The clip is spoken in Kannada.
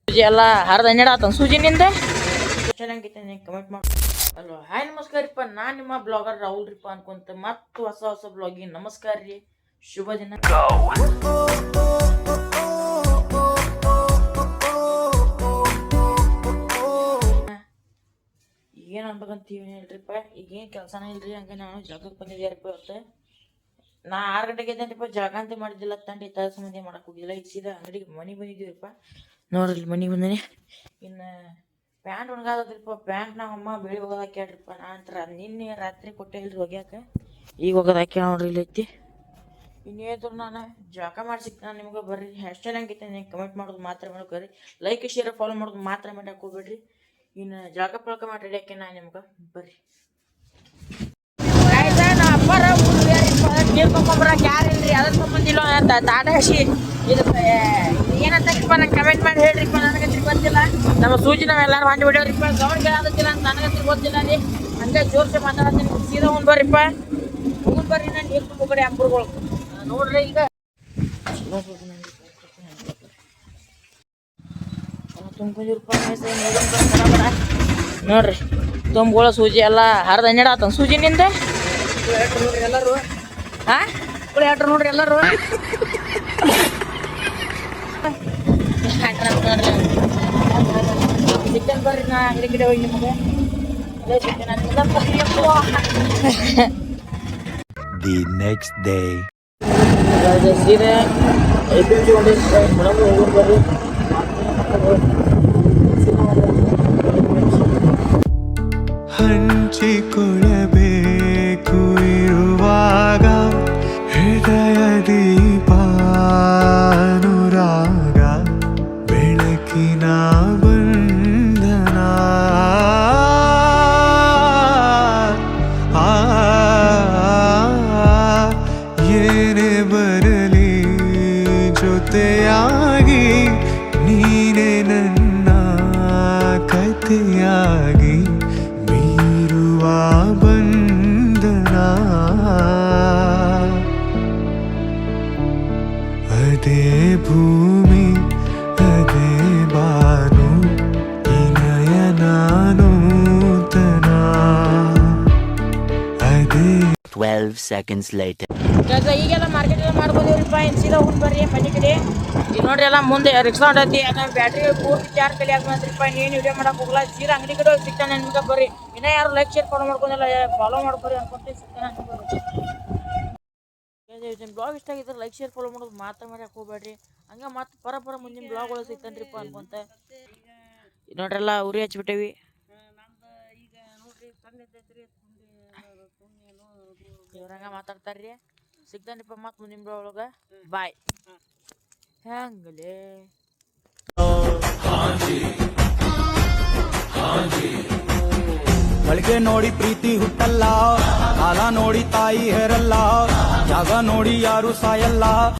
ಸೂಜಿ ಎಲ್ಲ ಹರಿದ ಹನ್ನೆರಡು ಆತ ಸೂಜಿನಿಂದ ಕಮೆಂಟ್ ಮಾಡಿ. ಅಲ್ವಾ ಹಾಯ್ ನಮಸ್ಕಾರ ರೀಪ್ಪ, ನಾನು ನಿಮ್ಮ ಬ್ಲಾಗರ್ ರಾಹುಲ್ ರೀಪ್ಪ ಅನ್ಕೊಂತ ಮತ್ತು ಹೊಸ ಬ್ಲಾಗಿಗೆ ನಮಸ್ಕಾರ ರೀ. ಶುಭ ದಿನ. ಏನು ಅನ್ಬೇಕಂತ ಹೇಳ್ರಿಪ್ಪ, ಈಗೇನು ಕೆಲಸನೇ ಇಲ್ರಿ. ಹಂಗೆ ನಾನು ಜಾಗಕ್ಕೆ ಬಂದಿದ್ದೆ ಇವತ್ತು. ನಾ 6 ಗಂಟೆಗೆ ಇದ್ದೇನ್ರಿಪ್ಪ, ಜಾಗ ಅಂತ ಮಾಡಿದ್ದಿಲ್ಲ ತಂಡಿ ತರ ಸಂಬಂಧಿ ಮಾಡಕ್ಕೆ ಹೋಗಿಲ್ಲ. ಈಗ ಸೀದಾ ಅಂಗಡಿಗೆ ಮನೆಗೆ ಬಂದಿದ್ದೀವಿಪ್ಪ. ನೋಡ್ರಿ ಮನೆಗೆ ಬಂದೇನೆ. ಇನ್ನು ಪ್ಯಾಂಟ್ ಒಣಗಾದ್ರಿಪ್ಪ, ಪ್ಯಾಂಟ್ ನಾವು ಅಮ್ಮ ಬೆಳಿ ಹೋಗೋದು ಹಾಕ್ಯಾಡ್ರಿಪ್ಪ. ನಾ ನಿನ್ನೆ ರಾತ್ರಿ ಕೊಟ್ಟೆ ಇಲ್ರಿ ಒಗ್ಯಾಕೆ, ಈಗ ಹೋಗೋದು ಹಾಕ್ಯ ನೋಡ್ರಿ ಇಲ್ಲಿ ಐತಿ. ಇನ್ನೇದ್ರು ನಾನು ಜಾಗ ಮಾಡಿ ಸಿಗ್ತಾನೆ ನಿಮ್ಗೆ. ಬರ್ರಿ ಹೇರ್ ಸ್ಟೈಲ್ ಹಂಗೈತೆ ನೀವು ಕಮೆಂಟ್ ಮಾಡೋದು ಮಾತ್ರ ಮಾಡ್ಕೊರಿ. ಲೈಕ್ ಶೇರ್ ಫಾಲೋ ಮಾಡೋದು ಮಾತ್ರ ಮಾಡಿ ಹಾಕೋಬೇಡ್ರಿ. ಇನ್ನು ಜಾಗ ಪಳಕ ಮಾಡಿ ಹಾಕಿ ನಾನು ನಿಮ್ಗೆ ಬರ್ರಿ. ನಾ ಅಪ್ಪರ ನೀರು ತೊಗೊಂಬರಕ್ಕೆ ಯಾರು ಇಲ್ರಿ, ಅದ್ರ ತೊಗೊಂಬಂದಿಲ್ಲ ಅಂತ ತಾಟ ಹಸಿ. ಇದು ಏನಂತಪ್ಪ ನಂಗೆ ಕಮೆಂಟ್ ಮಾಡಿ ಹೇಳ್ರಿಪ್ಪ, ನನಗಂತ ಗೊತ್ತಿಲ್ಲ. ನಮ್ಮ ಸೂಚಿ ನಾವೆಲ್ಲರೂ ಮಾಡಿ ಬಿಡೋರಿಪ್ಪ. ಸೌಂಡ್ ಕೇಳೋದಿಲ್ಲ ಅಂತ ನನಗಂತ ಗೊತ್ತಿಲ್ಲ ರೀ. ಹಂಗೆ ಜೋರ್ಸೆ ಮಾತಾಡ್ತೀನಿ. ಸೀದಾ ಹೋಗಿ ಬರ್ರಿಪ್ಪ, ಹೋಗಿ ಬರ್ರಿ. ನಾನು ನೀರು ತುಂಬ ಕಡೆ ಅಂಬರ್ಗಳು ನೋಡ್ರಿ. ಈಗ ತುಂಬಿದಿರಪ್ಪ ನೋಡ್ರಿ. ತುಂಬ್ಗಳ ಸೂಜಿ ಎಲ್ಲ ಹರಿದ ಹನ್ನೆರಡು ಆತ ಸೂಜಿನಿಂದ ನೋಡ್ರಿ ಎಲ್ಲರೂ. ಹೇಳ್ರಿ ನೋಡ್ರಿ ಎಲ್ಲರೂ. ಸಿಕ್ಕನ್ ಬರ್ರಿ, ನಾ ಅಂಗಡಿ ಗಿಡ ಹೋಗಿ ನಿಮಗೆ The next day. ಸೀರೆ ಬರ್ರಿ. ಹಂಚಿಕೊಳ್ಳಬೇಕು ಇರುವಾಗ ಹೃದಯ ದೀಪಾನುರಾಗ ಬೆಳಕಿನ ಬಂಧನ. ಏನೇ ಬರಲಿ ಜೊತೆಯಾಗಿ ನೀನೆ ನನ್ನ ಕಥೆಯಾಗಿ ಮೀರುವ ಬಂಧನ. ಅದೇ ಭೂಮಿ ಅದೇ ಬಾನು ಇನಯನ ನೂತನ. ಅದೇ 12 seconds later. ಈಗೆಲ್ಲ ಮಾರ್ಕೆಟ್ ಎಲ್ಲ ಮಾಡ್ಬೋದಿವ್ರಿಪ್ಪ. ಇನ್ನು ಸೀದಾ ಹೋಗಿ ಬರ್ರಿ ಮನೆ ಕಡೆ. ಈಗ ನೋಡ್ರಿ ಎಲ್ಲ ಮುಂದೆ ರಿಕ್ಷಾ ಹೊಂಟೈತಿ. ಅದನ್ನ ಬ್ಯಾಟ್ರಿ ಪೂರ್ತಿ ಚಾರ್ಜ್ ಕಲಿ ಆಗ್ಬೇಕಂತ್ರಿಪ್ಪ. ನೀನು ವಿಡಿಯೋ ಮಾಡಕ್ಕೆ ಹೋಗಲ್ಲ. ಸೀದಾ ಅಂಗಡಿ ಕಡೆ ಹೋಗಿ ಸಿಗ್ತಾನೆ ನಿಮ್ಗೆ ಬರ್ರಿ. ಇನ್ನೂ ಯಾರು ಲೈಕ್ ಶೇರ್ ಫಾಲೋ ಮಾಡ್ಕೊಂಡಿಲ್ಲ, ಫಾಲೋ ಮಾಡ್ಕೊರಿ ಅನ್ಕೊಂತೀವಿ. ಸಿಗ್ತಾನೆ ಬ್ಲಾಗ್ ಇಷ್ಟ ಆಗಿದ್ರೆ ಲೈಕ್ ಶೇರ್ ಫಾಲೋ ಮಾಡೋದು ಮಾತ್ರ ಮಾಡಿ ಹೋಗ್ಬೇಡ್ರಿ. ಹಂಗೆ ಮತ್ತೆ ಪರ ಮುಂದಿನ ಬ್ಲಾಗ್ಗಳು ಸಿಗ್ತಾನ್ರಿಪ್ಪ ಅನ್ಕೊಂತ ನೋಡ್ರಲ್ಲ ಉರಿ ಹಚ್ಬಿಟ್ಟೇವಿ. ಇವ್ರಂಗ ಮಾತಾಡ್ತಾರ್ರಿ. ಸಿಗ್ತಾನ್ರಿಪ್ಪ ಮತ್ತೆ ಮುಂದಿನ ಬ್ಲಾಗ್ ಒಳಗೆ. ಬಾಯ್. ಹೆಂಗಲೇ ಗಳಿಗೆ ನೋಡಿ ಪ್ರೀತಿ ಹುಟ್ಟಲ್ಲ, ಕಾಲ ನೋಡಿ ತಾಯಿ ಹೇರಲ್ಲ, ಜಾಗ ನೋಡಿ ಯಾರು ಸಾಯಲ್ಲ.